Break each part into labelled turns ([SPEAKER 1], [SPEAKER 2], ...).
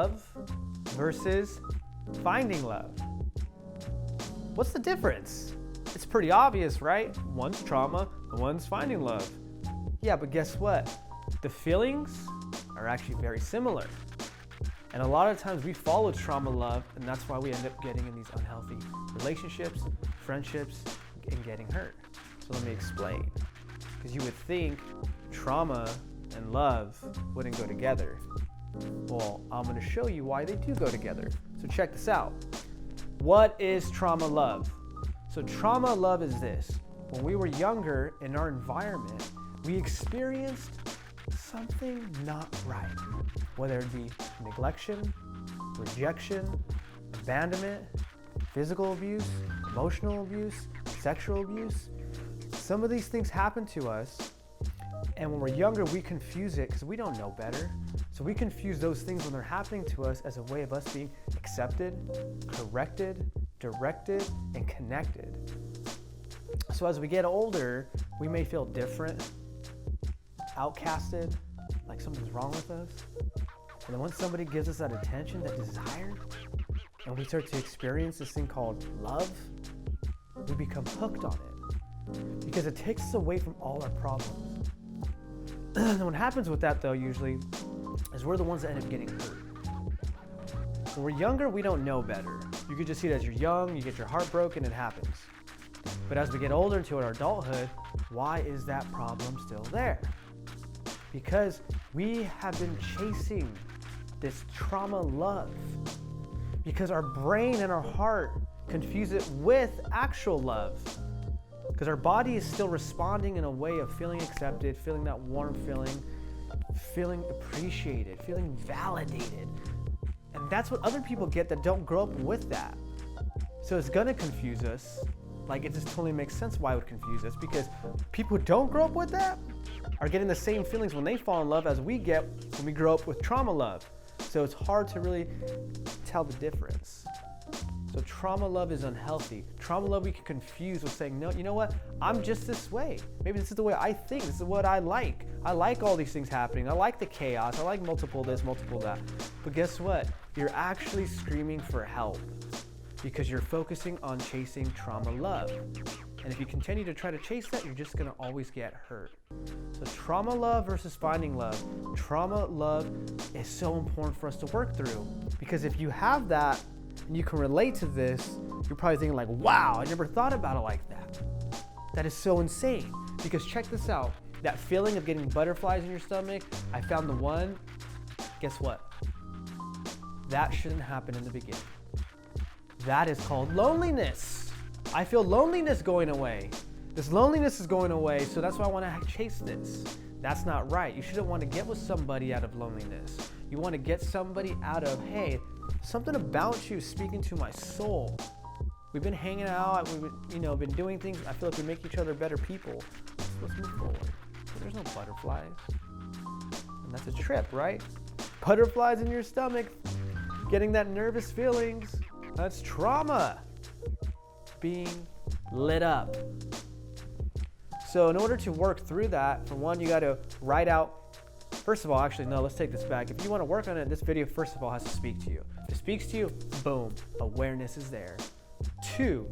[SPEAKER 1] love versus finding love. What's the difference? It's pretty obvious, right? One's trauma, and one's finding love. Yeah, but guess what? The feelings are actually very similar. And a lot of times we follow trauma love, and that's why we end up getting in these unhealthy relationships, friendships, and getting hurt. So let me explain. Because you would think trauma and love wouldn't go together. Well, I'm going to show you why they do go together. So check this out. What is trauma love? So trauma love is this. When we were younger in our environment, we experienced something not right. Whether it be neglection, rejection, abandonment, physical abuse, emotional abuse, sexual abuse. Some of these things happen to us, and when we're younger, we confuse it because we don't know better. So we confuse those things when they're happening to us as a way of us being accepted, corrected, directed, and connected. So as we get older, we may feel different, outcasted, like something's wrong with us. And then once somebody gives us that attention, that desire, and we start to experience this thing called love, we become hooked on it because it takes us away from all our problems. And what happens with that, though, usually, is we're the ones that end up getting hurt. When we're younger, we don't know better. You could just see it as you're young, you get your heart broken, it happens. But as we get older into our adulthood, why is that problem still there? Because we have been chasing this trauma love. Because our brain and our heart confuse it with actual love. Because our body is still responding in a way of feeling accepted, feeling that warm feeling, feeling appreciated, feeling validated. And that's what other people get that don't grow up with that. So it's gonna confuse us. Like, it just totally makes sense why it would confuse us, because people who don't grow up with that are getting the same feelings when they fall in love as we get when we grow up with trauma love. So it's hard to really tell the difference. So trauma love is unhealthy. Trauma love we can confuse with saying, no, you know what? I'm just this way. Maybe this is the way I think. This is what I like. I like all these things happening. I like the chaos. I like multiple this, multiple that. But guess what? You're actually screaming for help because you're focusing on chasing trauma love. And if you continue to try to chase that, you're just gonna always get hurt. So trauma love versus finding love. Trauma love is so important for us to work through, because if you have that and you can relate to this, you're probably thinking like, wow, I never thought about it like that. That is so insane, because check this out. That feeling of getting butterflies in your stomach, I found the one, guess what? That shouldn't happen in the beginning. That is called loneliness. I feel loneliness going away. This loneliness is going away, so that's why I want to chase this. That's not right. You shouldn't want to get with somebody out of loneliness. You want to get somebody out of, hey, something about you speaking to my soul. We've been hanging out, we've been doing things. I feel like we make each other better people. Let's move forward. But there's no butterflies. And that's a trip, right? Butterflies in your stomach, getting that nervous feelings. That's trauma being lit up. So in order to work through that, for one, you got to write out. First of all, actually, no, let's take this back. If you want to work on it, this video, first of all, has to speak to you. If it speaks to you, boom, awareness is there. 2,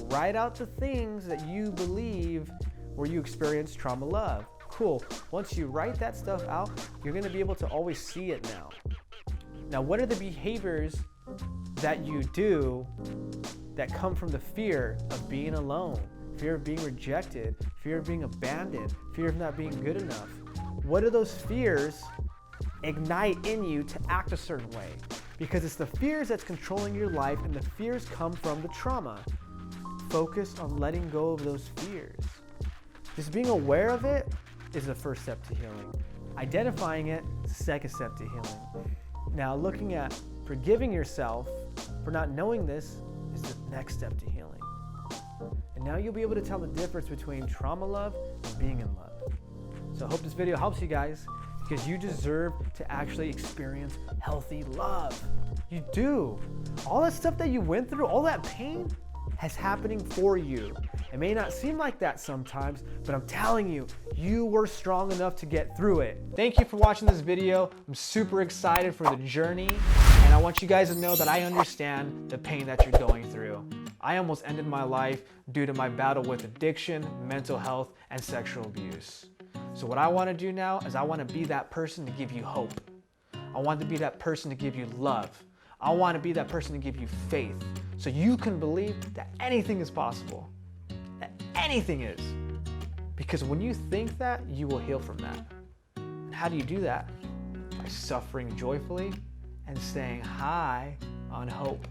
[SPEAKER 1] write out the things that you believe where you experience trauma love. Cool. Once you write that stuff out, you're going to be able to always see it now. Now, what are the behaviors that you do that come from the fear of being alone, fear of being rejected, fear of being abandoned, fear of not being good enough? What do those fears ignite in you to act a certain way? Because it's the fears that's controlling your life, and the fears come from the trauma. Focus on letting go of those fears. Just being aware of it is the first step to healing. Identifying it is the second step to healing. Now, looking at forgiving yourself for not knowing this is the next step to healing. And now you'll be able to tell the difference between trauma love and being in love. So I hope this video helps you guys, because you deserve to actually experience healthy love. You do. All that stuff that you went through, all that pain is happening for you. It may not seem like that sometimes, but I'm telling you, you were strong enough to get through it. Thank you for watching this video. I'm super excited for the journey.
[SPEAKER 2] And I want you guys to know that I understand the pain that you're going through. I almost ended my life due to my battle with addiction, mental health, and sexual abuse. So what I want to do now is I want to be that person to give you hope. I want to be that person to give you love. I want to be that person to give you faith so you can believe that anything is possible. That anything is. Because when you think that, you will heal from that. And how do you do that? By suffering joyfully and staying high on hope.